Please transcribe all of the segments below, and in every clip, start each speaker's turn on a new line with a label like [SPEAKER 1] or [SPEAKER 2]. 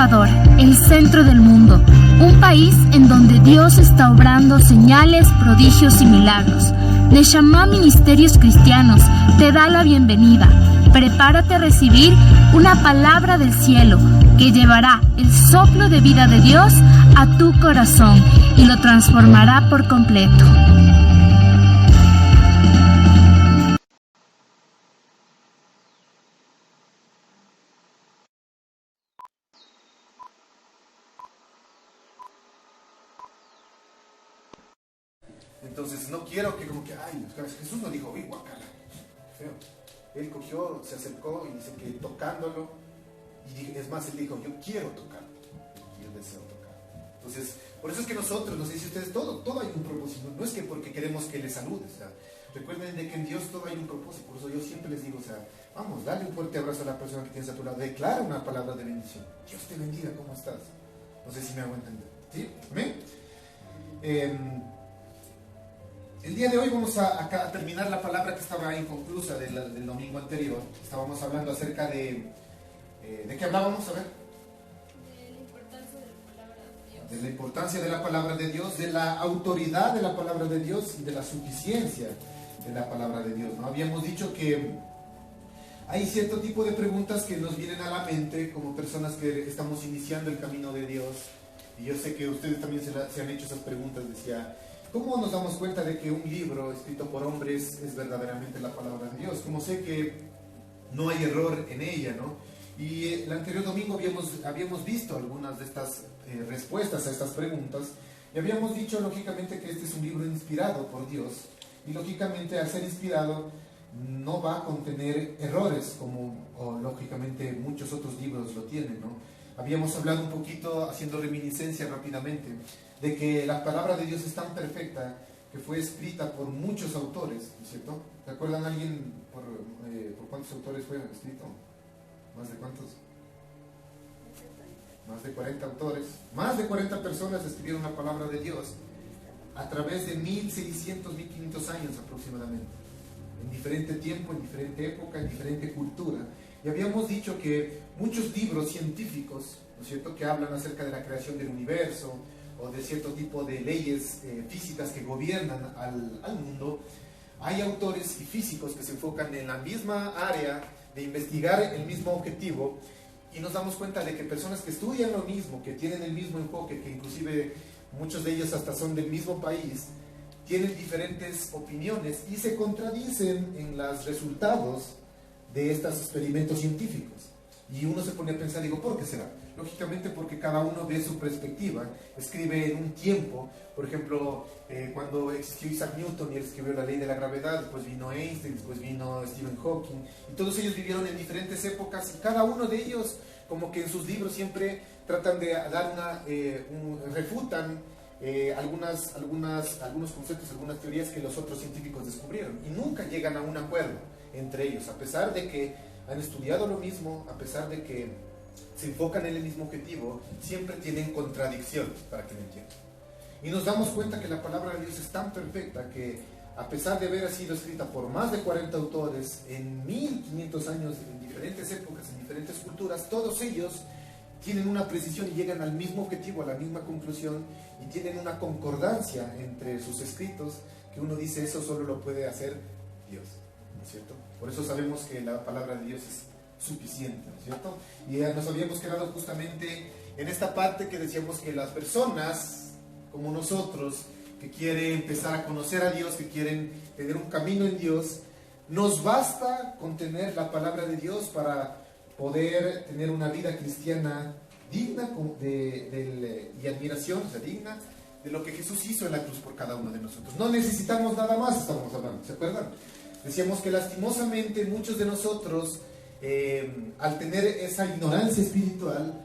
[SPEAKER 1] Ecuador, el centro del mundo, un país en donde Dios está obrando señales, prodigios y milagros. Neshama Ministerios Cristianos te da la bienvenida. Prepárate a recibir una palabra del cielo que llevará el soplo de vida de Dios a tu corazón y lo transformará por completo.
[SPEAKER 2] Entonces no quiero que como que, ay, Jesús no dijo, uy, guacala, feo. Él cogió, se acercó y dice que tocándolo, y es más, él dijo, yo quiero tocar, yo deseo tocar. Entonces, por eso es que nosotros, nos dice ustedes, todo hay un propósito, no es que porque queremos que les salude, o sea, recuerden de que en Dios todo hay un propósito, por eso yo siempre les digo, o sea, vamos, dale un fuerte abrazo a la persona que tienes a tu lado, declara una palabra de bendición, Dios te bendiga, ¿cómo estás? No sé si me hago entender, ¿sí? ¿Amén? El día de hoy vamos a terminar la palabra que estaba inconclusa del domingo anterior. Estábamos hablando acerca de qué hablábamos, a ver.
[SPEAKER 3] De la importancia de la palabra de Dios.
[SPEAKER 2] De la importancia de la palabra de Dios, de la autoridad de la palabra de Dios y de la suficiencia de la palabra de Dios, ¿no? Habíamos dicho que hay cierto tipo de preguntas que nos vienen a la mente como personas que estamos iniciando el camino de Dios. Y yo sé que ustedes también se han hecho esas preguntas, decía, ¿cómo nos damos cuenta de que un libro escrito por hombres es verdaderamente la palabra de Dios? ¿Cómo sé que no hay error en ella, no? Y el anterior domingo habíamos visto algunas de estas respuestas a estas preguntas y habíamos dicho lógicamente que este es un libro inspirado por Dios y lógicamente al ser inspirado no va a contener errores como lógicamente muchos otros libros lo tienen, ¿no? Habíamos hablado un poquito, haciendo reminiscencia rápidamente, de que la palabra de Dios es tan perfecta que fue escrita por muchos autores, ¿no es cierto? ¿Recuerdan alguien por cuántos autores fue escrito? ¿Más de cuántos? Más de 40 autores. Más de 40 personas escribieron la palabra de Dios a través de 1600, 1500 años aproximadamente. En diferente tiempo, en diferente época, en diferente cultura. Y habíamos dicho que muchos libros científicos, ¿no es cierto?, que hablan acerca de la creación del universo, o de cierto tipo de leyes físicas que gobiernan al mundo, hay autores y físicos que se enfocan en la misma área de investigar el mismo objetivo y nos damos cuenta de que personas que estudian lo mismo, que tienen el mismo enfoque, que inclusive muchos de ellos hasta son del mismo país, tienen diferentes opiniones y se contradicen en los resultados de estos experimentos científicos. Y uno se pone a pensar, digo, ¿por qué será? Lógicamente porque cada uno de su perspectiva escribe en un tiempo. Por ejemplo, cuando existió Isaac Newton y él escribió la ley de la gravedad, después vino Einstein, después vino Stephen Hawking, y todos ellos vivieron en diferentes épocas y cada uno de ellos como que en sus libros siempre tratan de dar refutan algunos conceptos, algunas teorías que los otros científicos descubrieron y nunca llegan a un acuerdo entre ellos, a pesar de que han estudiado lo mismo, a pesar de que se enfocan en el mismo objetivo, siempre tienen contradicciones, para que me entiendan. Y nos damos cuenta que la palabra de Dios es tan perfecta que, a pesar de haber sido escrita por más de 40 autores en 1500 años, en diferentes épocas, en diferentes culturas, todos ellos tienen una precisión y llegan al mismo objetivo, a la misma conclusión, y tienen una concordancia entre sus escritos, que uno dice, eso solo lo puede hacer Dios, ¿no es cierto? Por eso sabemos que la palabra de Dios es suficiente, ¿no es cierto? Y nos habíamos quedado justamente en esta parte que decíamos que las personas como nosotros que quieren empezar a conocer a Dios, que quieren tener un camino en Dios, nos basta con tener la palabra de Dios para poder tener una vida cristiana digna y admiración, o sea, digna de lo que Jesús hizo en la cruz por cada uno de nosotros. No necesitamos nada más, estábamos hablando, ¿se acuerdan? Decíamos que lastimosamente muchos de nosotros, al tener esa ignorancia espiritual,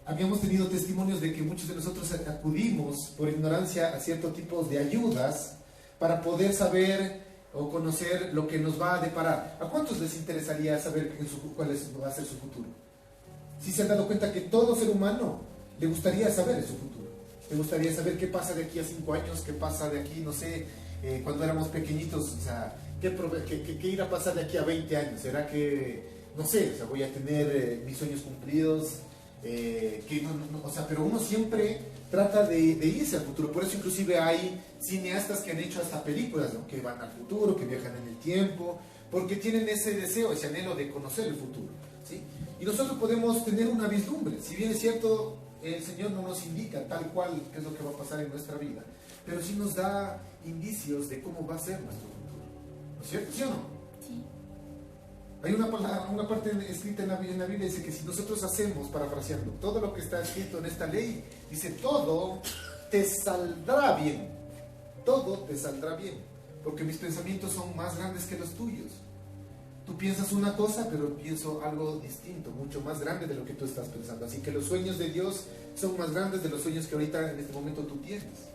[SPEAKER 2] habíamos tenido testimonios de que muchos de nosotros acudimos por ignorancia a ciertos tipos de ayudas para poder saber o conocer lo que nos va a deparar. ¿A cuántos les interesaría saber cuál va a ser su futuro? Si se han dado cuenta que todo ser humano le gustaría saber su futuro, le gustaría saber qué pasa de aquí a 5 años, qué pasa de aquí, no sé, cuando éramos pequeñitos, o sea, ¿qué irá a pasar de aquí a 20 años? ¿Será que no sé, o sea, voy a tener mis sueños cumplidos, o sea, pero uno siempre trata de irse al futuro. Por eso inclusive hay cineastas que han hecho hasta películas, ¿no? Que van al futuro, que viajan en el tiempo, porque tienen ese deseo, ese anhelo de conocer el futuro, ¿sí? Y nosotros podemos tener una vislumbre. Si bien es cierto, el Señor no nos indica tal cual qué es lo que va a pasar en nuestra vida, pero sí nos da indicios de cómo va a ser nuestro futuro, ¿no es cierto? ¿Sí o no?
[SPEAKER 3] Sí.
[SPEAKER 2] Hay una parte escrita en la Biblia, dice que si nosotros hacemos, parafraseando, todo lo que está escrito en esta ley, dice, todo te saldrá bien, todo te saldrá bien, porque mis pensamientos son más grandes que los tuyos. Tú piensas una cosa, pero pienso algo distinto, mucho más grande de lo que tú estás pensando. Así que los sueños de Dios son más grandes de los sueños que ahorita en este momento tú tienes.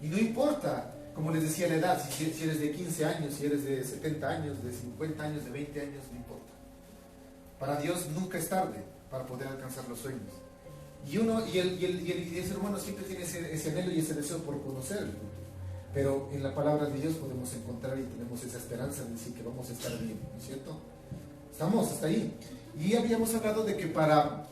[SPEAKER 2] Y no importa, como les decía, la edad, si eres de 15 años, si eres de 70 años, de 50 años, de 20 años, no importa. Para Dios nunca es tarde para poder alcanzar los sueños. Y el ser humano siempre tiene ese anhelo y ese deseo por conocer el futuro. Pero en la palabra de Dios podemos encontrar y tenemos esa esperanza de decir que vamos a estar bien, ¿no es cierto? Estamos hasta ahí. Y habíamos hablado de que para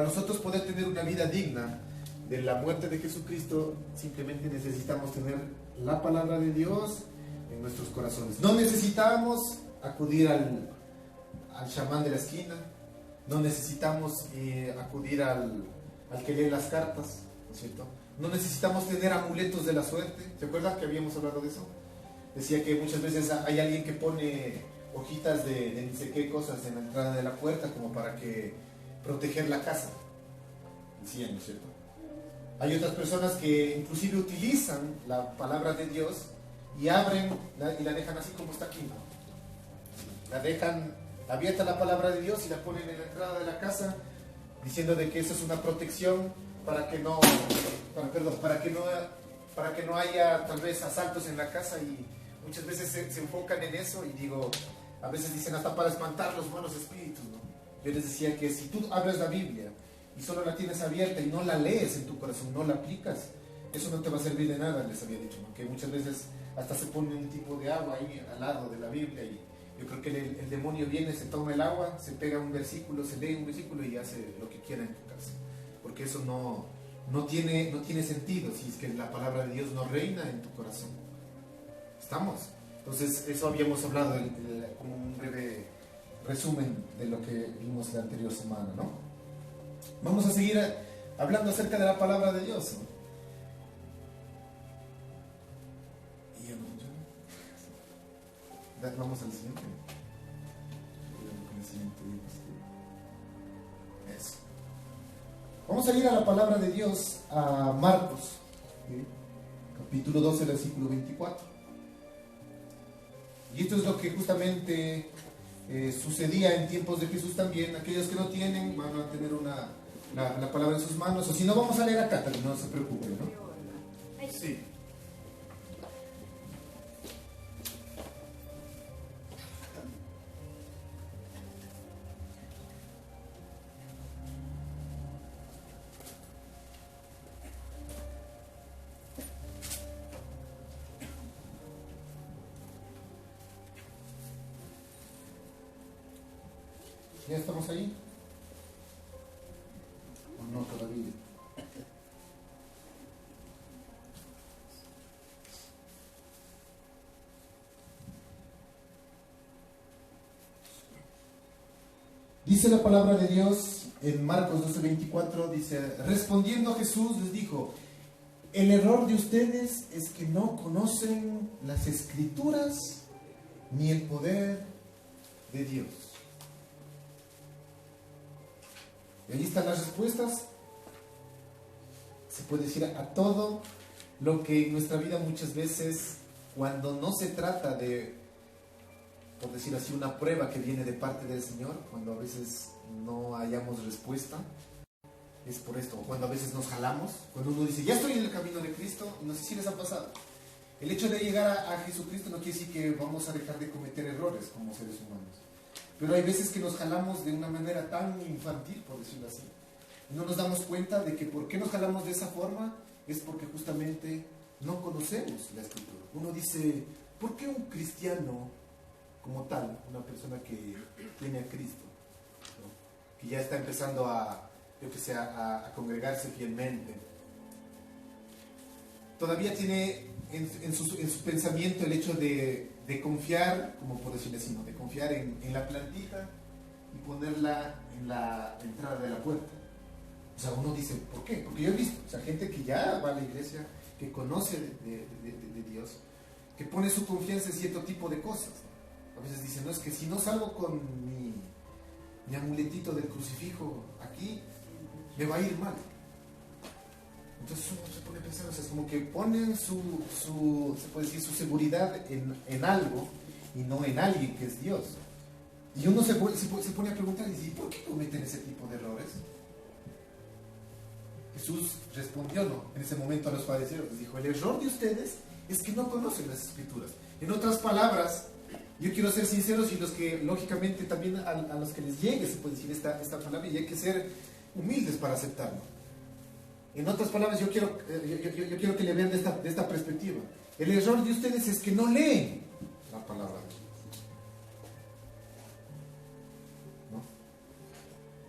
[SPEAKER 2] nosotros poder tener una vida digna de la muerte de Jesucristo, simplemente necesitamos tener la palabra de Dios en nuestros corazones. No necesitamos acudir al chamán de la esquina, no necesitamos acudir al que lee las cartas, ¿no es cierto? No necesitamos tener amuletos de la suerte. ¿Se acuerdan que habíamos hablado de eso? Decía que muchas veces hay alguien que pone hojitas de ni sé qué cosas en la entrada de la puerta como para que proteger la casa. Decían, ¿no es cierto? Hay otras personas que inclusive utilizan la palabra de Dios y abren y la dejan así como está aquí, ¿no? La dejan abierta la palabra de Dios y la ponen en la entrada de la casa diciendo de que eso es una protección para que no haya tal vez asaltos en la casa, y muchas veces se enfocan en eso y digo, a veces dicen hasta para espantar los malos espíritus, ¿no? Yo les decía que si tú abres la Biblia y solo la tienes abierta y no la lees en tu corazón, no la aplicas, eso no te va a servir de nada, les había dicho, ¿no? Que muchas veces hasta se pone un tipo de agua ahí al lado de la Biblia y yo creo que el demonio viene, se toma el agua, se pega un versículo, se lee un versículo y hace lo que quiera en tu casa, porque eso no tiene sentido si es que la palabra de Dios no reina en tu corazón. ¿Estamos? Entonces eso habíamos hablado como un breve resumen de lo que vimos la anterior semana, ¿no? Vamos a seguir hablando acerca de la palabra de Dios, ¿no? Y ya no funciona. Vamos al siguiente. Eso. Vamos a ir a la palabra de Dios, a Marcos, ¿sí? Capítulo 12, versículo 24. Y esto es lo que justamente sucedía en tiempos de Jesús también. Aquellos que no tienen van a tener la palabra en sus manos, o si no, vamos a leer acá también, no se preocupen, ¿no? Sí. ¿Ya estamos ahí? ¿O no todavía? Dice la palabra de Dios en Marcos 12:24, dice, respondiendo Jesús les dijo, el error de ustedes es que no conocen las Escrituras ni el poder de Dios. Y ahí están las respuestas. Se puede decir a todo lo que en nuestra vida muchas veces, cuando no se trata de, por decir así, una prueba que viene de parte del Señor, cuando a veces no hallamos respuesta, es por esto. Cuando a veces nos jalamos, cuando uno dice, ya estoy en el camino de Cristo, no sé si les ha pasado. El hecho de llegar a Jesucristo no quiere decir que vamos a dejar de cometer errores como seres humanos. Pero hay veces que nos jalamos de una manera tan infantil, por decirlo así. Y no nos damos cuenta de que por qué nos jalamos de esa forma es porque justamente no conocemos la Escritura. Uno dice, ¿por qué un cristiano como tal, una persona que tiene a Cristo, ¿no? Que ya está empezando a congregarse fielmente, todavía tiene en su pensamiento el hecho de confiar, como por decirlo así, ¿no? De confiar en la plantita y ponerla en la entrada de la puerta. O sea, uno dice, ¿por qué? Porque yo he visto, o sea, gente que ya va a la iglesia, que conoce de Dios, que pone su confianza en cierto tipo de cosas. A veces dicen, no, es que si no salgo con mi amuletito del crucifijo aquí, me va a ir mal. Entonces uno se pone a pensar, o sea, es como que ponen se puede decir, su seguridad en algo y no en alguien que es Dios. Y uno se pone a preguntar, ¿y por qué cometen ese tipo de errores? Jesús respondió, ¿no?, en ese momento a los fariseos, les dijo, el error de ustedes es que no conocen las Escrituras. En otras palabras, yo quiero ser sinceros, y los que, lógicamente, también a los que les llegue, se puede decir esta palabra, y hay que ser humildes para aceptarlo. En otras palabras, yo quiero que le vean de esta perspectiva. El error de ustedes es que no leen la palabra de Dios.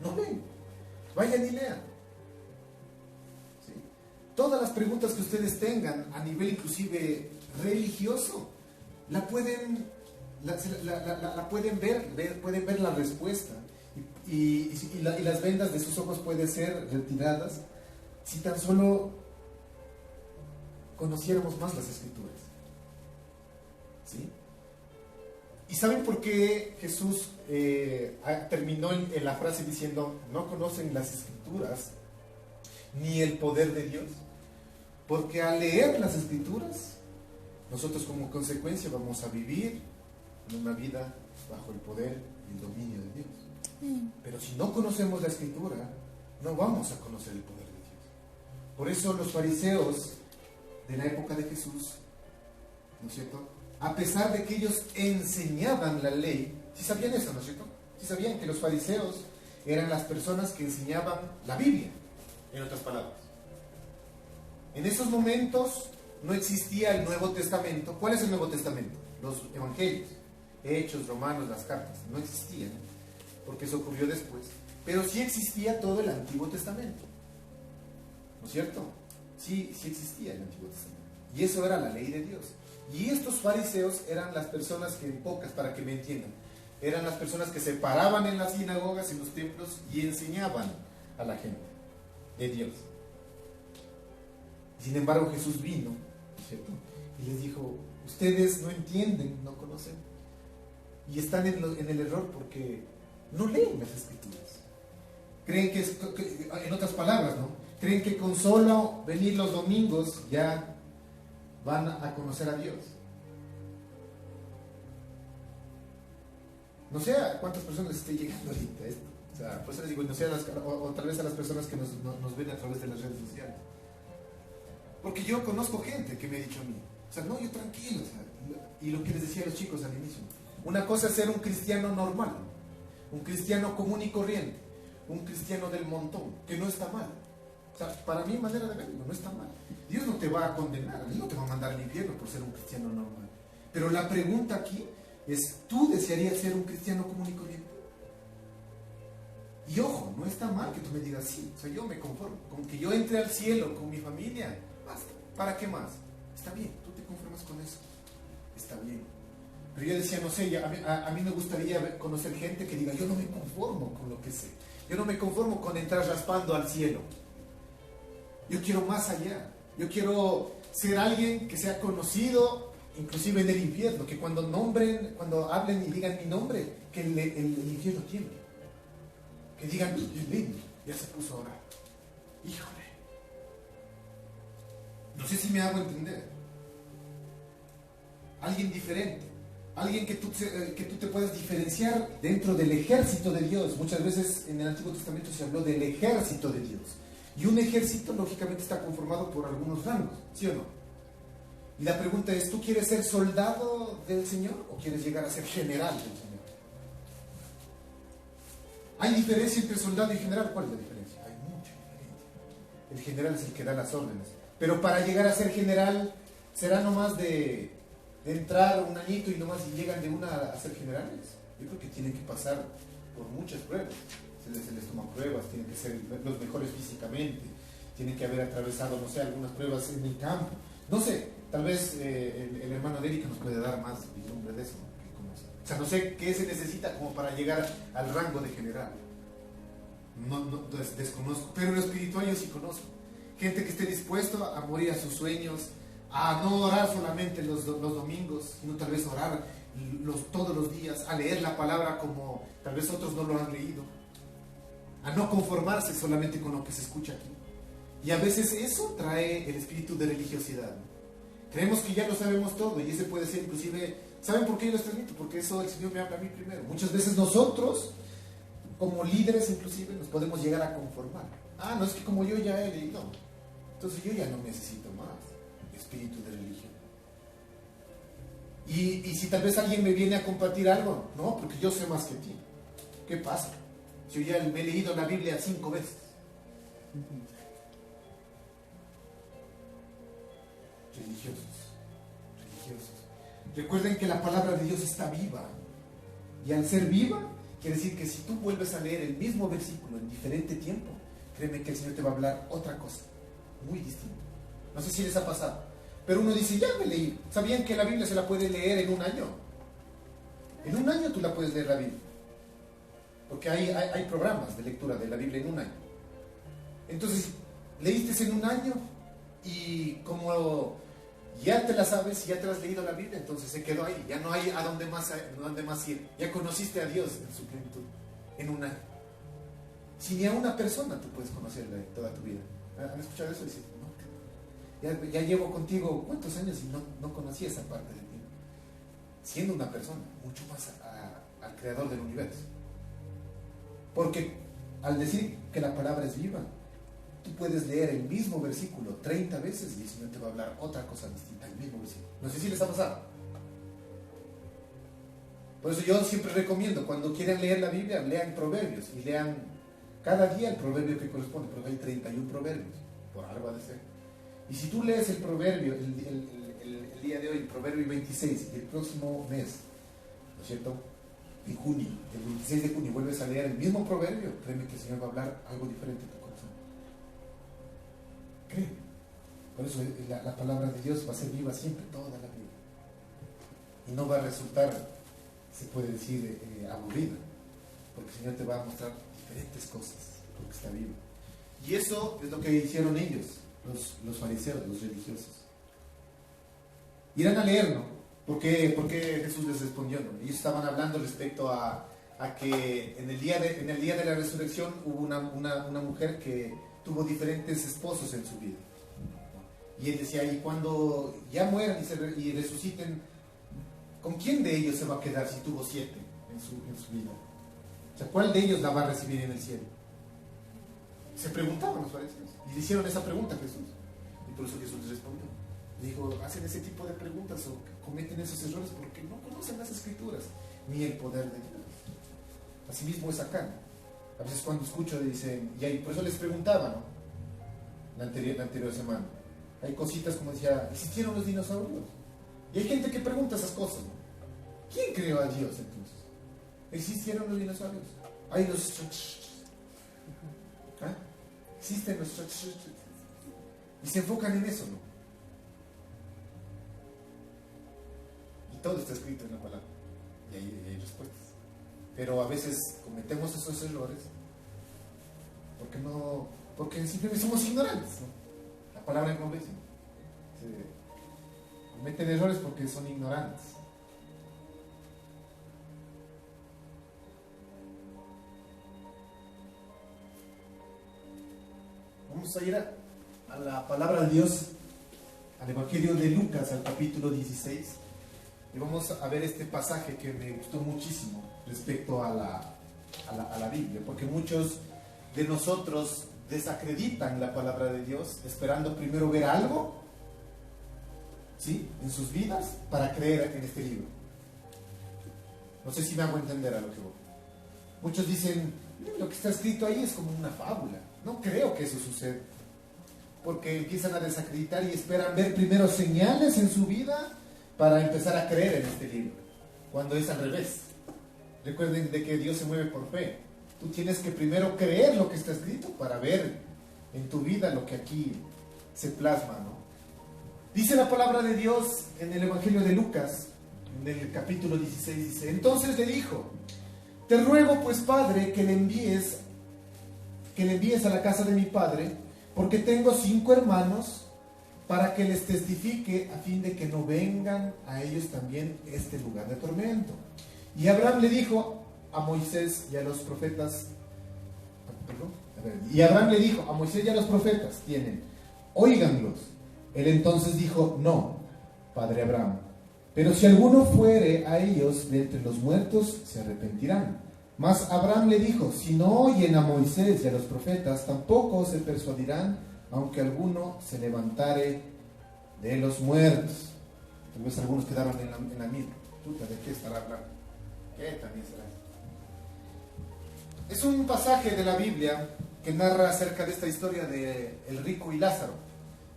[SPEAKER 2] No leen. Vayan y lean. ¿Sí? Todas las preguntas que ustedes tengan a nivel inclusive religioso, la pueden ver, pueden ver la respuesta. Y las vendas de sus ojos pueden ser retiradas si tan solo conociéramos más las Escrituras. ¿Sí? ¿Y saben por qué Jesús terminó en la frase diciendo, no conocen las Escrituras ni el poder de Dios? Porque al leer las Escrituras, nosotros como consecuencia vamos a vivir en una vida bajo el poder y el dominio de Dios. Pero si no conocemos la Escritura, no vamos a conocer el poder de Dios. Por eso los fariseos de la época de Jesús, ¿no es cierto?, a pesar de que ellos enseñaban la ley, sí sabían eso, ¿no es cierto? Sí sabían que los fariseos eran las personas que enseñaban la Biblia, en otras palabras. En esos momentos no existía el Nuevo Testamento. ¿Cuál es el Nuevo Testamento? Los Evangelios, Hechos, Romanos, las cartas. No existían, porque eso ocurrió después. Pero sí existía todo el Antiguo Testamento, ¿no es cierto? Sí existía el Antiguo Testamento. Y eso era la ley de Dios. Y estos fariseos eran las personas que, en pocas, para que me entiendan, eran las personas que se paraban en las sinagogas, en los templos, y enseñaban a la gente de Dios. Sin embargo, Jesús vino, ¿cierto?, y les dijo, ustedes no entienden, no conocen, y están en el error porque no leen las Escrituras. Creen que en otras palabras, ¿no?, creen que con solo venir los domingos ya van a conocer a Dios. No sé a cuántas personas esté llegando ahorita esto. O sea, por eso les digo, no sé, o tal vez a las personas que nos ven a través de las redes sociales. Porque yo conozco gente que me ha dicho a mí, o sea, no, yo tranquilo, o sea, y lo que les decía a los chicos al inicio, una cosa es ser un cristiano normal, un cristiano común y corriente, un cristiano del montón, que no está mal. O sea, para mi manera de verlo, no está mal. Dios no te va a condenar, Dios no te va a mandar al infierno por ser un cristiano normal. Pero la pregunta aquí es, ¿tú desearías ser un cristiano común y corriente? Y ojo, no está mal que tú me digas, sí, o sea, yo me conformo con que yo entre al cielo con mi familia, basta. ¿Para qué más? Está bien, tú te conformas con eso, está bien. Pero yo decía, no sé, a mí me gustaría conocer gente que diga, yo no me conformo con lo que sé, yo no me conformo con entrar raspando al cielo, yo quiero más allá. Yo quiero ser alguien que sea conocido, inclusive en el infierno, que cuando hablen y digan mi nombre, que el infierno tiemble. Que digan, ya se puso a orar. Híjole. No sé si me hago entender. Alguien diferente. Alguien que tú te puedas diferenciar dentro del ejército de Dios. Muchas veces en el Antiguo Testamento se habló del ejército de Dios. Y un ejército, lógicamente, está conformado por algunos rangos, ¿sí o no? Y la pregunta es, ¿tú quieres ser soldado del Señor o quieres llegar a ser general del Señor? ¿Hay diferencia entre soldado y general? ¿Cuál es la diferencia? Hay mucha diferencia. El general es el que da las órdenes. Pero para llegar a ser general, será nomás de de entrar un añito y nomás y llegan de una a ser generales. Yo creo que tienen que pasar por muchas pruebas. Se les toman pruebas, tienen que ser los mejores físicamente, tienen que haber atravesado, no sé, algunas pruebas en el campo. No sé, tal vez el hermano de Erika nos puede dar más vislumbre de eso. O sea, no sé qué se necesita como para llegar al rango de general. No, desconozco, pero en lo espiritual yo sí conozco. Gente que esté dispuesto a morir a sus sueños, a no orar solamente los domingos, sino tal vez orar todos los días, a leer la palabra como tal vez otros no lo han leído, a no conformarse solamente con lo que se escucha aquí. Y a veces eso trae el espíritu de religiosidad. Creemos que ya lo sabemos todo y ese puede ser inclusive, ¿saben por qué yo les transmito? Porque eso el Señor me habla a mí primero. Muchas veces nosotros, como líderes inclusive, nos podemos llegar a conformar. Ah, no, es que como yo ya he leído, entonces yo ya no necesito más espíritu de religión. Y si tal vez alguien me viene a compartir algo, no, porque yo sé más que ti. ¿Qué pasa? Si yo ya me he leído la Biblia 5 veces. Religiosos. Recuerden que la palabra de Dios está viva. Y al ser viva, quiere decir que si tú vuelves a leer el mismo versículo en diferente tiempo, créeme que el Señor te va a hablar otra cosa, muy distinta. No sé si les ha pasado, pero uno dice, ya me leí. ¿Sabían que la Biblia se la puede leer en un año? En un año tú la puedes leer la Biblia. Porque hay programas de lectura de la Biblia en un año. Entonces, leíste en un año y como ya te la sabes, ya te la has leído la Biblia, entonces se quedó ahí. Ya no hay a dónde más ir. Ya conociste a Dios en su plenitud en un año. Si ni a una persona tú puedes conocerla toda tu vida. ¿Han escuchado eso? Dicen, no, ya llevo contigo cuántos años y no conocí esa parte de ti. Siendo una persona, mucho más al creador del universo. Porque al decir que la palabra es viva, tú puedes leer el mismo versículo 30 veces y el Señor te va a hablar otra cosa distinta, el mismo versículo. No sé si les ha pasado. Por eso yo siempre recomiendo, cuando quieran leer la Biblia, lean Proverbios y lean cada día el proverbio que corresponde, porque hay 31 proverbios, por algo ha de ser. Y si tú lees el proverbio, el día de hoy, el proverbio 26, y el próximo mes, ¿no es cierto? En junio, el 26 de junio, vuelves a leer el mismo proverbio, créeme que el Señor va a hablar algo diferente a tu corazón. Créeme. Por eso la palabra de Dios va a ser viva siempre, toda la vida. Y no va a resultar, se puede decir, aburrida, porque el Señor te va a mostrar diferentes cosas, porque está vivo. Y eso es lo que hicieron ellos, los fariseos, los religiosos. Irán a leerlo. ¿Por qué Jesús les respondió? ¿No? Ellos estaban hablando respecto a que en el día de la resurrección hubo una mujer que tuvo diferentes esposos en su vida. Y él decía, y cuando ya mueran y resuciten, ¿con quién de ellos se va a quedar si tuvo 7 en su vida? O sea, ¿cuál de ellos la va a recibir en el cielo? Se preguntaban los fariseos. Y le hicieron esa pregunta a Jesús. Y por eso Jesús les respondió. Dijo, hacen ese tipo de preguntas o cometen esos errores porque no conocen las escrituras ni el poder de Dios. Asimismo es acá. A veces cuando escucho dicen, y ahí, por eso les preguntaba, ¿no? La anterior semana. Hay cositas como decía, ¿existieron los dinosaurios? Y hay gente que pregunta esas cosas, ¿no? ¿Quién creó a Dios entonces? ¿Existieron los dinosaurios? Hay los... ¿Ah? Existen los... Y se enfocan en eso, ¿no? Todo está escrito en la palabra y hay respuestas, pero a veces cometemos esos errores porque simplemente somos ignorantes, ¿no? La palabra no dice, cometen errores porque son ignorantes. Vamos a ir a la palabra de Dios, al Evangelio de Lucas, al capítulo 16. Y vamos a ver este pasaje que me gustó muchísimo respecto a la Biblia, porque muchos de nosotros desacreditan la palabra de Dios esperando primero ver algo, ¿sí?, en sus vidas para creer en este libro. No sé si me hago entender a lo que voy. Muchos dicen, lo que está escrito ahí es como una fábula. No creo que eso suceda, porque empiezan a desacreditar y esperan ver primero señales en su vida para empezar a creer en este libro, cuando es al revés. Recuerden de que Dios se mueve por fe. Tú tienes que primero creer lo que está escrito para ver en tu vida lo que aquí se plasma, ¿no? Dice la palabra de Dios en el Evangelio de Lucas, en el capítulo 16, dice: entonces le dijo, te ruego pues, Padre, que le envíes a la casa de mi padre, porque tengo 5 hermanos, para que les testifique, a fin de que no vengan a ellos también este lugar de tormento. Y Abraham le dijo a Moisés y a los profetas, tienen, óiganlos. Él entonces dijo, no, padre Abraham, pero si alguno fuere a ellos de entre los muertos, se arrepentirán. Mas Abraham le dijo, si no oyen a Moisés y a los profetas, tampoco se persuadirán, aunque alguno se levantare de los muertos. Tal vez algunos quedaron en la misma. Puta, ¿de qué estará hablando? ¿Qué también será? Es un pasaje de la Biblia que narra acerca de esta historia de el rico y Lázaro.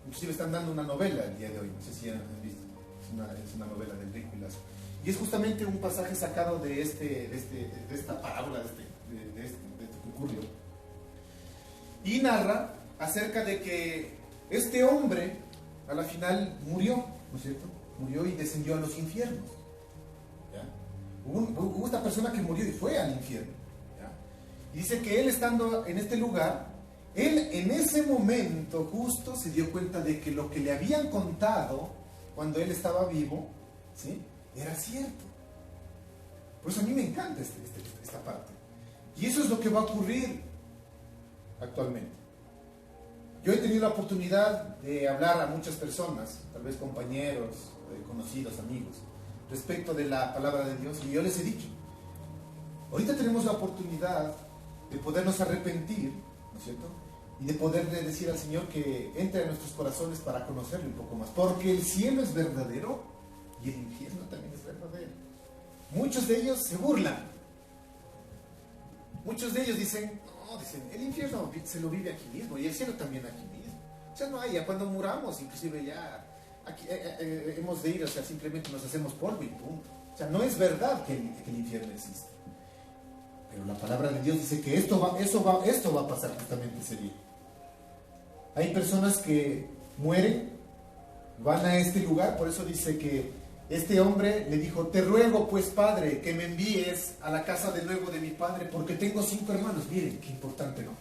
[SPEAKER 2] Inclusive están dando una novela el día de hoy, no sé si han visto. Es una novela del rico y Lázaro. Y es justamente un pasaje sacado de esta parábola, de esto que ocurrió. Y narra acerca de que este hombre a la final murió, ¿no es cierto? Murió y descendió a los infiernos. ¿Ya? Hubo esta persona que murió y fue al infierno. ¿Ya? Y dice que él, estando en este lugar, él en ese momento justo se dio cuenta de que lo que le habían contado cuando él estaba vivo, ¿sí?, era cierto. Por eso a mí me encanta esta parte. Y eso es lo que va a ocurrir actualmente. Yo he tenido la oportunidad de hablar a muchas personas, tal vez compañeros, conocidos, amigos, respecto de la palabra de Dios, y yo les he dicho, ahorita tenemos la oportunidad de podernos arrepentir, ¿no es cierto?, y de poderle decir al Señor que entre en nuestros corazones para conocerle un poco más, porque el cielo es verdadero y el infierno también es verdadero. Muchos de ellos se burlan, muchos de ellos dicen, el infierno se lo vive aquí mismo y el cielo también aquí mismo. O sea, no hay, ya cuando muramos, inclusive ya aquí, hemos de ir, o sea, simplemente nos hacemos polvo y punto. O sea, no es verdad que el infierno existe. Pero la palabra de Dios dice que esto va a pasar justamente ese día. Hay personas que mueren, van a este lugar, por eso dice que este hombre le dijo, te ruego pues, Padre, que me envíes a la casa de nuevo de mi padre, porque tengo 5 hermanos. Miren, qué importante, ¿no?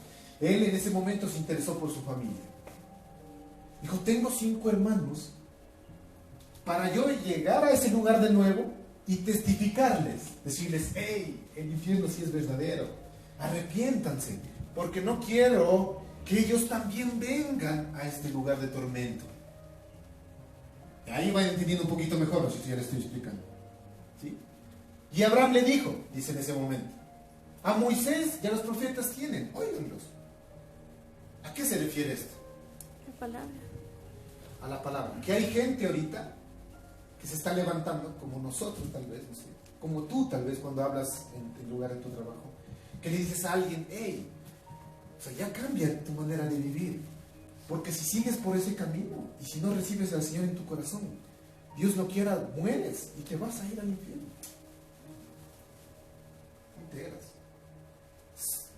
[SPEAKER 2] Él en ese momento se interesó por su familia. Dijo, tengo 5 hermanos, para yo llegar a ese lugar de nuevo y testificarles, decirles, hey, el infierno sí es verdadero, arrepiéntanse, porque no quiero que ellos también vengan a este lugar de tormento. Ahí van entendiendo un poquito mejor, no sé si ya les estoy explicando. ¿Sí? Y Abraham le dijo, dice en ese momento, a Moisés y a los profetas tienen, óiganlos. ¿A qué se refiere esto?
[SPEAKER 3] La palabra.
[SPEAKER 2] A la palabra. Que hay gente ahorita que se está levantando, como nosotros tal vez, no sé, como tú tal vez cuando hablas en lugar de tu trabajo, que le dices a alguien, hey, o sea, ya cambia tu manera de vivir, porque si sigues por ese camino y si no recibes al Señor en tu corazón, Dios no quiera, mueres y te vas a ir al infierno. No te eras.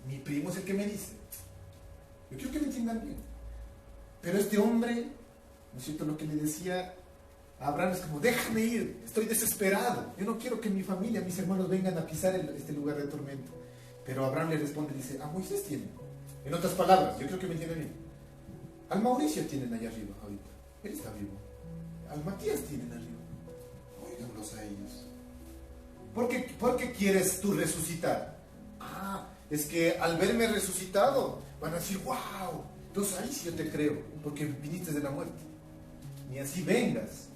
[SPEAKER 2] Mi primo es el que me dice, yo quiero que me entiendan bien, pero este hombre, ¿no es cierto?, lo que le decía a Abraham es como, déjame ir, estoy desesperado, yo no quiero que mi familia, mis hermanos vengan a pisar este lugar de tormento. Pero Abraham le responde y dice, a Moisés tienen. En otras palabras, yo creo que me entienden bien, al Mauricio tienen allá arriba ahorita, él está vivo. Al Matías tienen arriba, óiganlos a ellos. ¿Por qué quieres tú resucitar? Es que al verme resucitado van a decir, wow, entonces ahí sí yo te creo, porque viniste de la muerte. Ni así vengas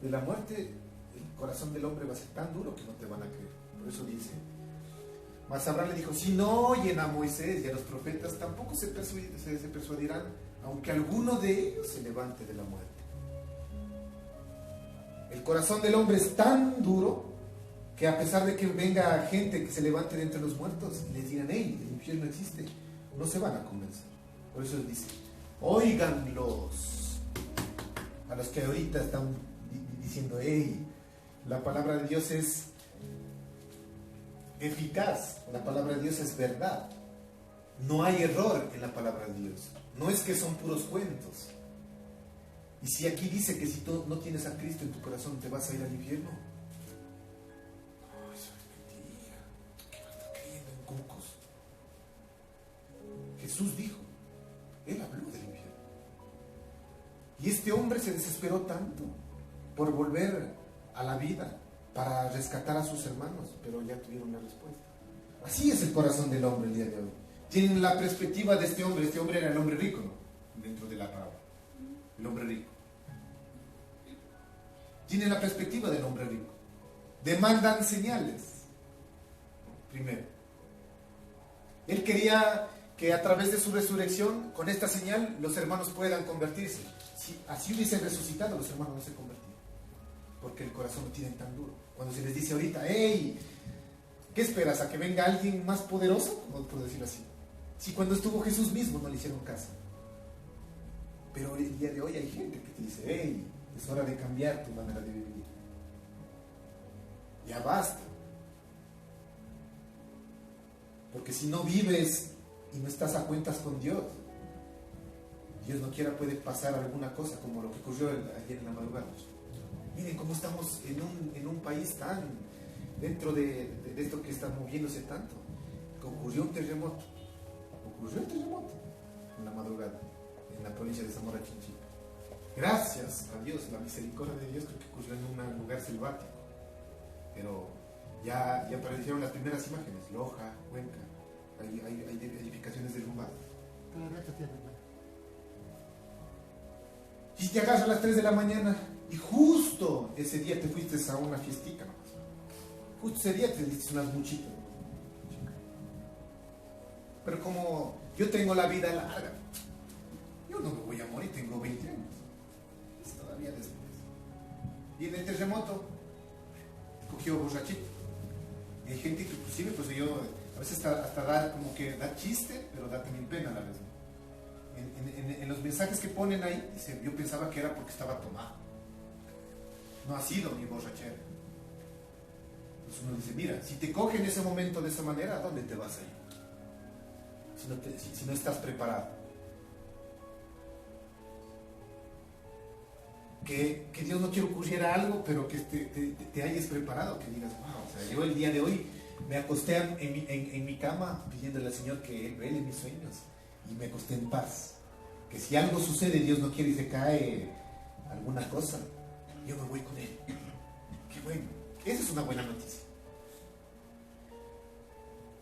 [SPEAKER 2] de la muerte, el corazón del hombre va a ser tan duro que no te van a creer. Por eso dice, mas Abraham le dijo, si no oyen a Moisés y a los profetas, tampoco se persuadirán, aunque alguno de ellos se levante de la muerte. El corazón del hombre es tan duro que a pesar de que venga gente que se levante de entre los muertos y les digan, hey, el infierno existe, no se van a convencer. Por eso dice, óiganlos, a los que ahorita están diciendo, hey, la palabra de Dios es eficaz, la palabra de Dios es verdad. No hay error en la palabra de Dios. No es que son puros cuentos. Y si aquí dice que si tú no tienes a Cristo en tu corazón te vas a ir al infierno, no, eso es mentira. ¿Qué vas a estar creyendo en cucos? Jesús dijo, Él habló del infierno. Y este hombre se desesperó tanto por volver a la vida para rescatar a sus hermanos, pero ya tuvieron una respuesta. Así es el corazón del hombre el día de hoy. Tienen la perspectiva de este hombre era el hombre rico, ¿no? Dentro de la parábola, el hombre rico. Tienen la perspectiva del hombre rico. Demandan señales. Primero, él quería que a través de su resurrección, con esta señal, los hermanos puedan convertirse. Si así hubiesen resucitado, los hermanos no se convertían, porque el corazón lo tienen tan duro. Cuando se les dice ahorita, hey, ¿qué esperas? ¿A que venga alguien más poderoso? No puedo decirlo así. Si cuando estuvo Jesús mismo no le hicieron caso. Pero el día de hoy hay gente que te dice, hey, es hora de cambiar tu manera de vivir. Ya basta. Porque si no vives y no estás a cuentas con Dios, Dios no quiera puede pasar alguna cosa como lo que ocurrió ayer en la madrugada. Miren cómo estamos en un país tan dentro de esto que está moviéndose tanto, que ocurrió un terremoto en la madrugada en la provincia de Zamora Chinchipe. Gracias a Dios, la misericordia de Dios, creo que ocurrió en un lugar selvático, pero ya aparecieron las primeras imágenes. Loja, Cuenca, hay edificaciones derrumbadas. Y te agarras a las 3 de la mañana y justo ese día te fuiste a una fiestica, ¿no? Justo ese día te diste unas muchitas, ¿no? Pero como yo tengo la vida larga, yo no me voy a morir, tengo 20 años, es todavía después. Y en el terremoto cogió borrachito. Y hay gente que inclusive, pues yo a veces hasta da como que da chiste, pero da también pena a la vez. En los mensajes que ponen ahí, dice, yo pensaba que era porque estaba tomado. No ha sido mi borrachera. Entonces uno dice, mira, si te coge en ese momento de esa manera, ¿a dónde te vas a ir? Si no estás preparado. Que Dios no quiere ocurriera algo, pero que te hayas preparado, que digas, wow, o sea, yo el día de hoy me acosté en mi cama pidiéndole al Señor que Él vele mis sueños y me acosté en paz. Que si algo sucede, Dios no quiere y se cae alguna cosa, yo me voy con Él. Qué bueno, esa es una buena noticia.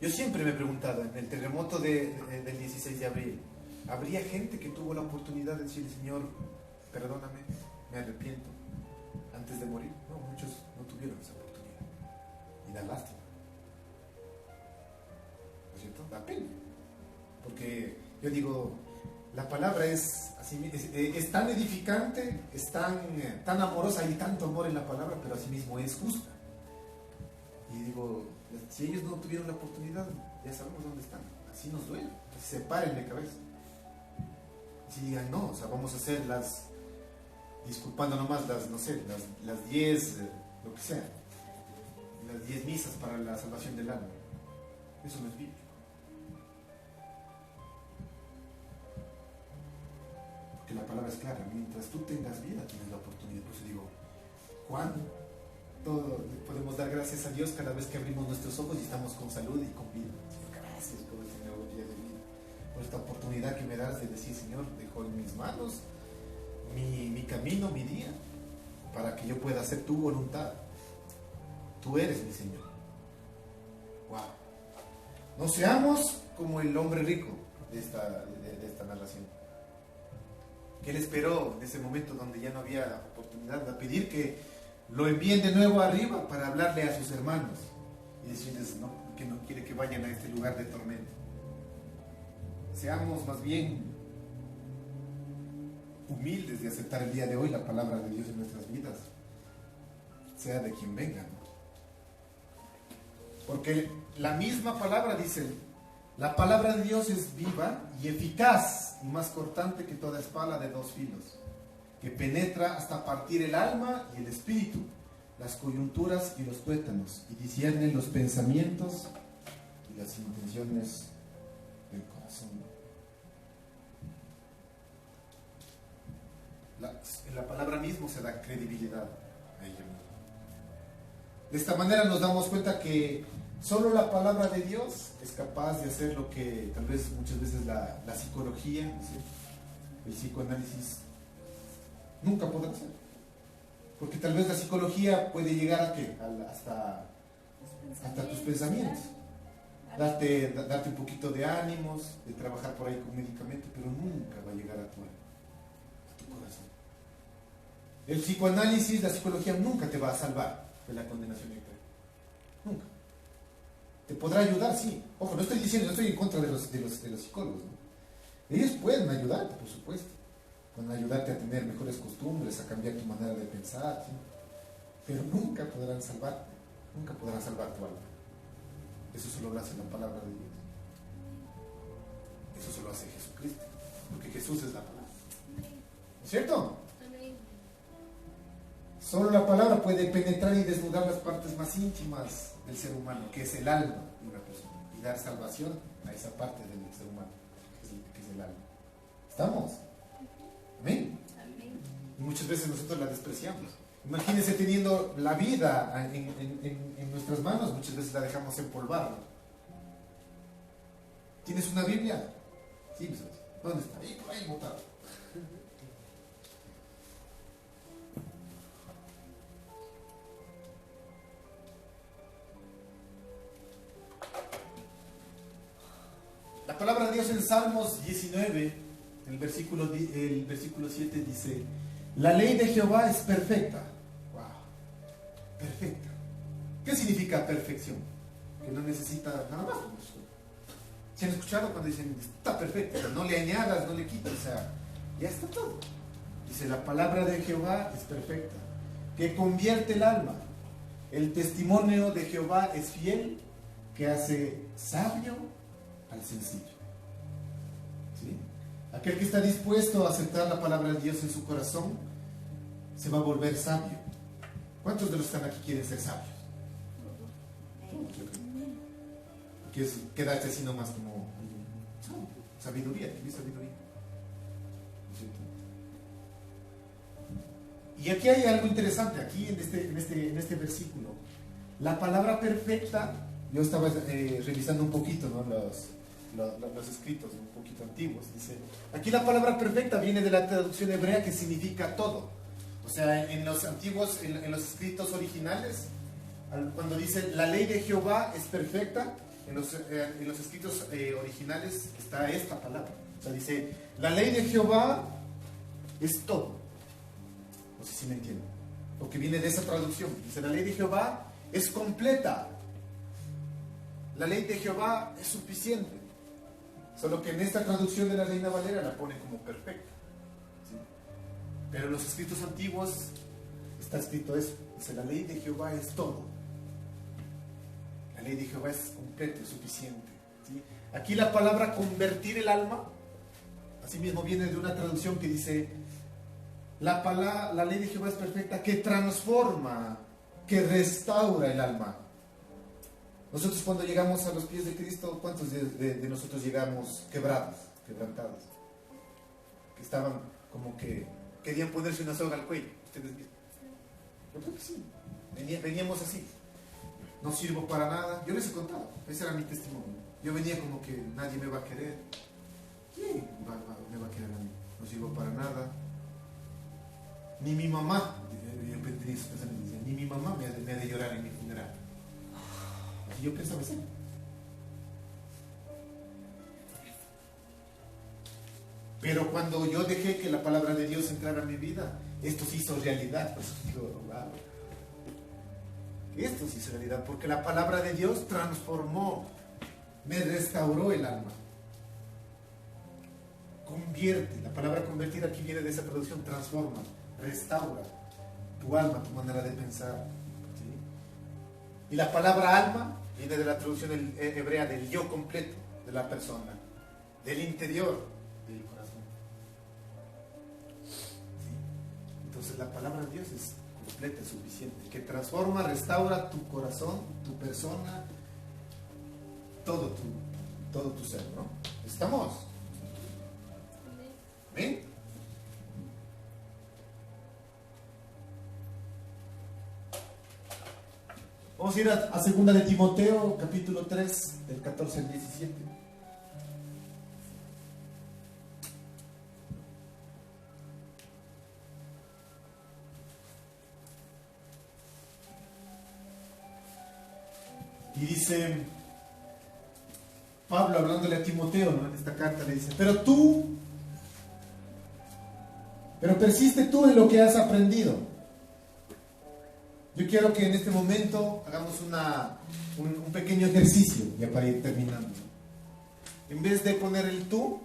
[SPEAKER 2] Yo siempre me he preguntado, en el terremoto del 16 de abril, ¿habría gente que tuvo la oportunidad de decirle, Señor, perdóname, me arrepiento, antes de morir? No, muchos no tuvieron esa oportunidad. Y da lástima. ¿No es cierto? Da pena. Porque yo digo, la palabra es tan edificante, es tan amorosa, hay tanto amor en la palabra, pero asimismo es justa. Y digo, si ellos no tuvieron la oportunidad, ya sabemos dónde están. Así nos duele, así se paren de cabeza. Si digan, no, o sea, vamos a hacer disculpando nomás las 10, lo que sea, las 10 misas para la salvación del alma. Eso no es bíblico. Porque la palabra es clara, mientras tú tengas vida, tienes la oportunidad. Por eso digo, ¿cuándo? Podemos dar gracias a Dios cada vez que abrimos nuestros ojos y estamos con salud y con vida. Señor, gracias por este nuevo día de vida, por esta oportunidad que me das de decir, Señor, dejo en mis manos mi camino, mi día, para que yo pueda hacer tu voluntad. Tú eres mi Señor. Wow. No seamos como el hombre rico de esta narración, que él esperó en ese momento donde ya no había oportunidad a pedir que lo envíen de nuevo arriba para hablarle a sus hermanos y decirles que no quiere que vayan a este lugar de tormento. Seamos más bien humildes de aceptar el día de hoy la palabra de Dios en nuestras vidas, sea de quien venga, ¿no? Porque la misma palabra dice, la palabra de Dios es viva y eficaz y más cortante que toda espada de 2 filos. que penetra hasta partir el alma y el espíritu, las coyunturas y los tuétanos, y discierne los pensamientos y las intenciones del corazón. En la palabra mismo se da credibilidad a ella. De esta manera nos damos cuenta que solo la palabra de Dios es capaz de hacer lo que tal vez muchas veces la psicología, ¿sí?, el psicoanálisis nunca podrá hacer. Porque tal vez la psicología puede llegar a ¿qué? Hasta tus pensamientos. Darte un poquito de ánimos, de trabajar por ahí con medicamentos, pero nunca va a llegar a tu corazón. El psicoanálisis, la psicología nunca te va a salvar de la condenación eterna. Nunca. Te podrá ayudar, sí. Ojo, no estoy en contra de los psicólogos, ¿no? Ellos pueden ayudarte, por supuesto. Pueden ayudarte a tener mejores costumbres, a cambiar tu manera de pensar, ¿sí? Pero nunca podrán salvarte. Nunca podrán salvar tu alma. Eso solo lo hace la palabra de Dios. Eso solo hace Jesucristo. Porque Jesús es la palabra. ¿No es cierto? Solo la palabra puede penetrar y desnudar las partes más íntimas del ser humano, que es el alma de una persona, y dar salvación a esa parte del ser humano, que es el alma. ¿Estamos? ¿Amén? Amén. Y muchas veces nosotros la despreciamos. Imagínense teniendo la vida en nuestras manos, muchas veces la dejamos empolvar, ¿no? ¿Tienes una Biblia? Sí, pues, ¿dónde está? Ahí, por ahí, botado. La palabra de Dios en Salmos 19, el versículo 7 dice: la ley de Jehová es perfecta. Wow, perfecta. ¿Qué significa perfección? Que no necesita nada más. ¿Se han escuchado cuando dicen está perfecto? O sea, no le añadas, no le quitas, o sea, ya está todo. Dice: la palabra de Jehová es perfecta, que convierte el alma. El testimonio de Jehová es fiel, que hace sabio al sencillo. ¿Sí? Aquel que está dispuesto a aceptar la palabra de Dios en su corazón se va a volver sabio. ¿Cuántos de los que están aquí quieren ser sabios? Quedaste así nomás como sabiduría. ¿Qué es sabiduría? Y aquí hay algo interesante, aquí en este versículo. La palabra perfecta, yo estaba revisando un poquito, ¿no?, los escritos un poquito antiguos. Dice, aquí la palabra perfecta viene de la traducción hebrea, que significa todo. O sea, en los antiguos, en los escritos originales, cuando dice la ley de Jehová es perfecta, en los escritos originales está esta palabra. O sea, dice, la ley de Jehová es todo. No sé si me entienden. Porque viene de esa traducción. Dice, la ley de Jehová es completa. La ley de Jehová es suficiente. Solo que en esta traducción de la Reina Valera la pone como perfecta, ¿sí? Pero en los escritos antiguos está escrito eso. Dice, la ley de Jehová es todo. La ley de Jehová es completa, es suficiente, ¿sí? Aquí la palabra convertir el alma, asimismo viene de una traducción que dice, la ley de Jehová es perfecta, que transforma, que restaura el alma. Nosotros cuando llegamos a los pies de Cristo, ¿cuántos de nosotros llegamos quebrantados? Que estaban como que querían ponerse una soga al cuello. ¿Ustedes mismos? Yo creo que sí. Veníamos así. No sirvo para nada. Yo les he contado. Ese era mi testimonio. Yo venía como que nadie me va a querer. ¿Quién me va a querer a mí? No sirvo para nada. Ni mi mamá. Ni mi mamá me ha de llorar en mi funeral. Y yo pensaba así. Pero cuando yo dejé que la palabra de Dios entrara en mi vida, esto se hizo realidad. Pues, wow. Esto se hizo realidad porque la palabra de Dios transformó, me restauró el alma. Convierte. La palabra convertir aquí viene de esa traducción, transforma, restaura tu alma, tu manera de pensar. ¿Sí? Y la palabra alma viene de la traducción hebrea del yo completo de la persona, del interior del corazón. ¿Sí? Entonces la palabra de Dios es completa, es suficiente, que transforma, restaura tu corazón, tu persona, todo tu ser, ¿no? ¿Estamos? ¿Amén? Vamos a ir a 2 de Timoteo, capítulo 3, del 14 al 17. Y dice Pablo, hablándole a Timoteo, ¿no? En esta carta le dice, pero persiste tú en lo que has aprendido. Yo quiero que en este momento hagamos un pequeño ejercicio, ya para ir terminando. En vez de poner el tú,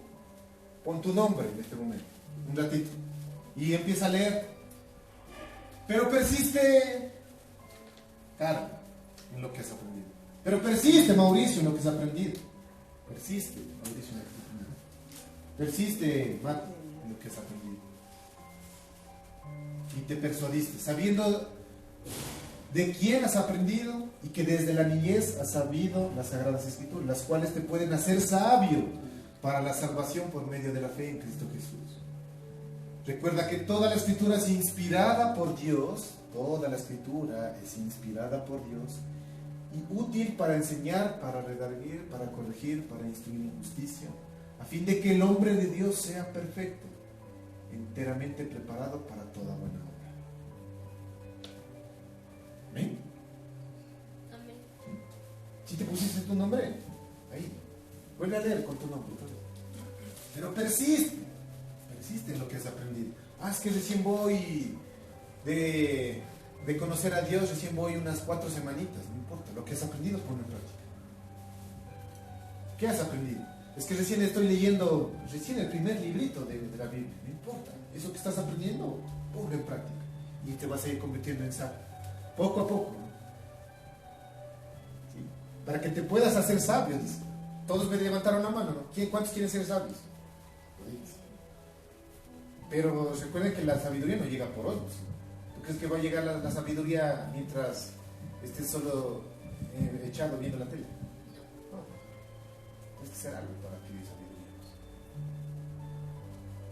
[SPEAKER 2] pon tu nombre en este momento, un ratito, y empieza a leer. Pero persiste, Carla, en lo que has aprendido. Pero persiste, Mauricio, en lo que has aprendido. Persiste, Mauricio, en lo que has aprendido. Persiste, Mati, en lo que has aprendido. Y te persuadiste, sabiendo de quién has aprendido y que desde la niñez has sabido las Sagradas Escrituras, las cuales te pueden hacer sabio para la salvación por medio de la fe en Cristo Jesús. Recuerda que toda la Escritura es inspirada por Dios, toda la Escritura es inspirada por Dios y útil para enseñar, para redarguir, para corregir, para instruir en justicia, a fin de que el hombre de Dios sea perfecto, enteramente preparado para toda buena obra. ¿Amén?
[SPEAKER 3] Amén.
[SPEAKER 2] Si te pusiste tu nombre, ahí, vuelve a leer con tu nombre. Pero persiste en lo que has aprendido. Es que recién voy de conocer a Dios, recién voy unas 4 semanitas, no importa, lo que has aprendido ponlo en práctica. ¿Qué has aprendido? Es que recién estoy leyendo, el primer librito de la Biblia, no importa, eso que estás aprendiendo, ponlo en práctica y te vas a ir convirtiendo en sabio, poco a poco, ¿no? ¿Sí? Para que te puedas hacer sabio, dice. Todos me levantaron la mano, ¿no? ¿Cuántos quieren ser sabios? Pero recuerden que la sabiduría no llega por otros. ¿Tú crees que va a llegar la sabiduría mientras estés solo echado viendo la tele? No. Tienes que hacer algo para adquirir sabiduría.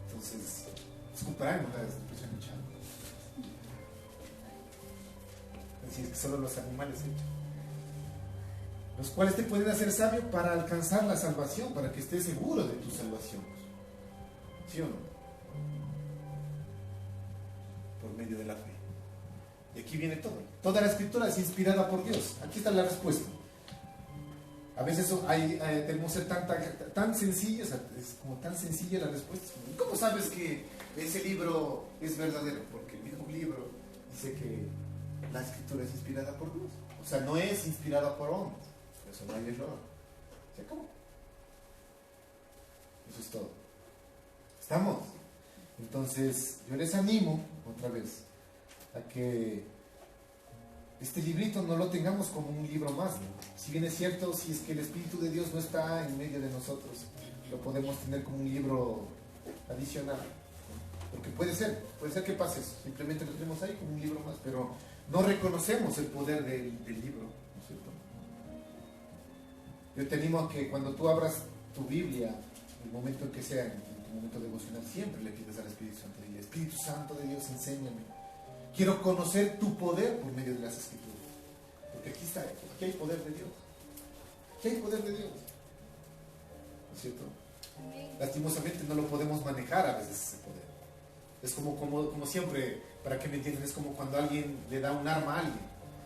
[SPEAKER 2] Entonces, disculparán la expresión echado. Es decir, que solo los animales echan. Los cuales te pueden hacer sabio para alcanzar la salvación, para que estés seguro de tu salvación. ¿Sí o no? Por medio de la fe. Y aquí viene todo. Toda la Escritura es inspirada por Dios. Aquí está la respuesta. A veces tenemos que ser tan sencillos, es como tan sencilla la respuesta. ¿Cómo sabes que ese libro es verdadero? Porque el mismo libro dice que la Escritura es inspirada por Dios. O sea, no es inspirada por hombres. Por eso no hay error. ¿Se acabó? Eso es todo. ¿Estamos? Entonces, yo les animo otra vez a que este librito no lo tengamos como un libro más, ¿no? Si bien es cierto, si es que el Espíritu de Dios no está en medio de nosotros, lo podemos tener como un libro adicional, ¿no? Porque puede ser que pase eso, simplemente lo tenemos ahí como un libro más, pero no reconocemos el poder del libro, ¿no es cierto? Yo te animo a que cuando tú abras tu Biblia, el momento en que sea, en tu momento devocional, siempre le pides al Espíritu Santo, dile: Espíritu Santo de Dios, enséñame. Quiero conocer tu poder por medio de las Escrituras. Porque aquí hay poder de Dios. Aquí hay poder de Dios. ¿No es cierto? Lastimosamente no lo podemos manejar a veces ese poder. Es como siempre, para que me entiendan, es como cuando alguien le da un arma a alguien.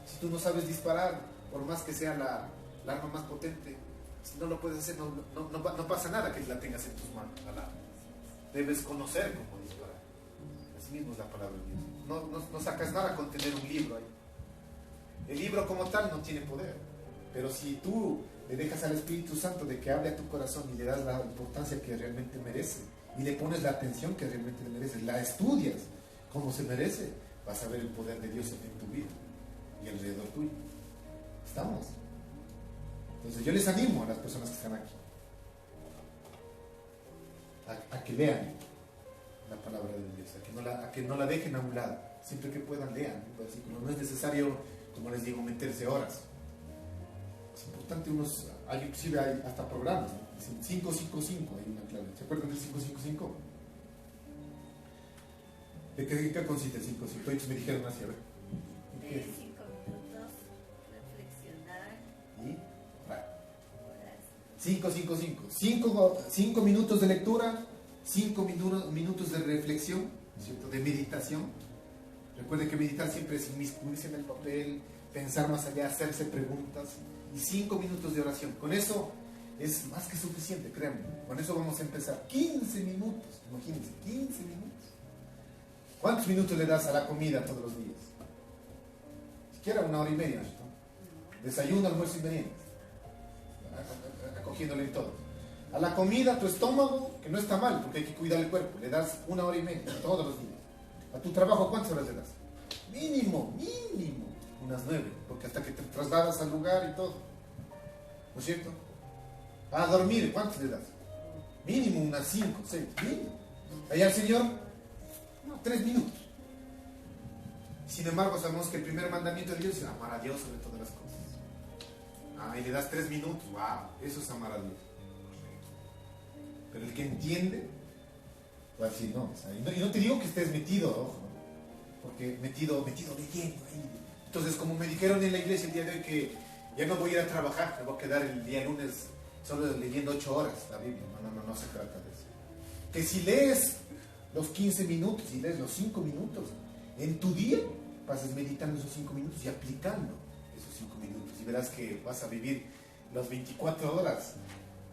[SPEAKER 2] Si tú no sabes disparar, por más que sea la arma más potente, si no lo puedes hacer, no pasa nada que la tengas en tus manos, la arma. Debes conocer cómo disparar. Así mismo es la palabra de Dios. No sacas nada con tener un libro ahí. El libro como tal no tiene poder, pero si tú le dejas al Espíritu Santo de que hable a tu corazón y le das la importancia que realmente merece y le pones la atención que realmente le merece, la estudias como se merece, vas a ver el poder de Dios en tu vida y alrededor tuyo. ¿Estamos? Entonces yo les animo a las personas que están aquí a que lean la palabra de Dios, a que no la dejen a un lado. Siempre que puedan, lean un versículo. No es necesario, como les digo, meterse horas. Es importante hay inclusive hay hasta programas, ¿no? 555 hay una clave. ¿Se acuerdan del 555? ¿De qué consiste el 555? Ellos me dijeron así, a ver.
[SPEAKER 4] De 5 minutos, reflexionar.
[SPEAKER 2] ¿Y? 555. 5 minutos de lectura, 5 minutos de reflexión, ¿cierto? De meditación. Recuerden que meditar siempre es inmiscuirse en el papel, pensar más allá, hacerse preguntas. Y 5 minutos de oración. Con eso es más que suficiente, créanme. Con eso vamos a empezar. 15 minutos, imagínense, 15 minutos. ¿Cuántos minutos le das a la comida todos los días? Siquiera 1 hora y media, ¿cierto? Desayuno, almuerzo y merienda. Acogiéndole en todo. A la comida, tu estómago, que no está mal, porque hay que cuidar el cuerpo, le das 1 hora y media todos los días. A tu trabajo, ¿cuántas horas le das? Mínimo, unas 9, porque hasta que te trasladas al lugar y todo. ¿No es cierto? A dormir, ¿cuántas le das? Mínimo unas 5, 6, mínimo. Allá al Señor, no, 3 minutos. Sin embargo, sabemos que el primer mandamiento de Dios es amar a Dios sobre todas las cosas. Y le das 3 minutos, wow, eso es amar a Dios. Pero el que entiende, va a decir, no, y no te digo que estés metido, ojo, porque metido leyendo ahí. Entonces, como me dijeron en la iglesia el día de hoy que ya no voy a ir a trabajar, me voy a quedar el día lunes solo leyendo 8 horas la Biblia. No se trata de eso. Que si lees los 15 minutos, si lees los 5 minutos, en tu día pases meditando esos 5 minutos y aplicando esos 5 minutos. Y verás que vas a vivir las 24 horas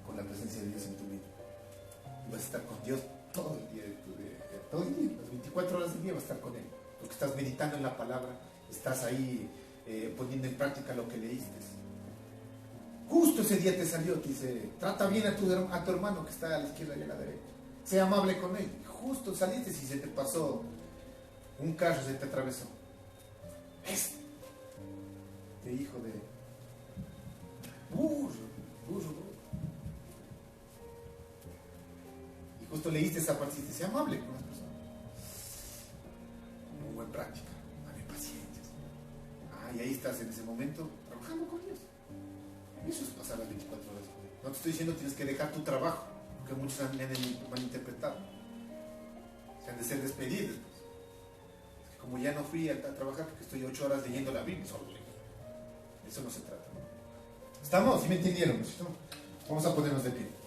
[SPEAKER 2] con la presencia de Dios en tu vida. Y vas a estar con Dios todo el día, todo el día, las 24 horas del día vas a estar con Él. Porque estás meditando en la palabra, estás ahí poniendo en práctica lo que leíste. Justo ese día te salió, te dice, trata bien a tu hermano que está a la izquierda y a la derecha. Sea amable con él. Justo saliste y se te pasó un carro, se te atravesó. Este hijo de burro. Y justo leíste esa parte y te sea amable con las personas. Muy buena práctica, dame paciencia. Y ahí estás en ese momento trabajando con Dios. Eso es pasar las 24 horas. No te estoy diciendo que tienes que dejar tu trabajo, porque muchos han malinterpretado. Se han de ser despedidos. Como ya no fui a trabajar porque estoy 8 horas leyendo la Biblia, solo leyendo. Eso no se trata. ¿Estamos? ¿Sí me entendieron? ¿No? Vamos a ponernos de pie.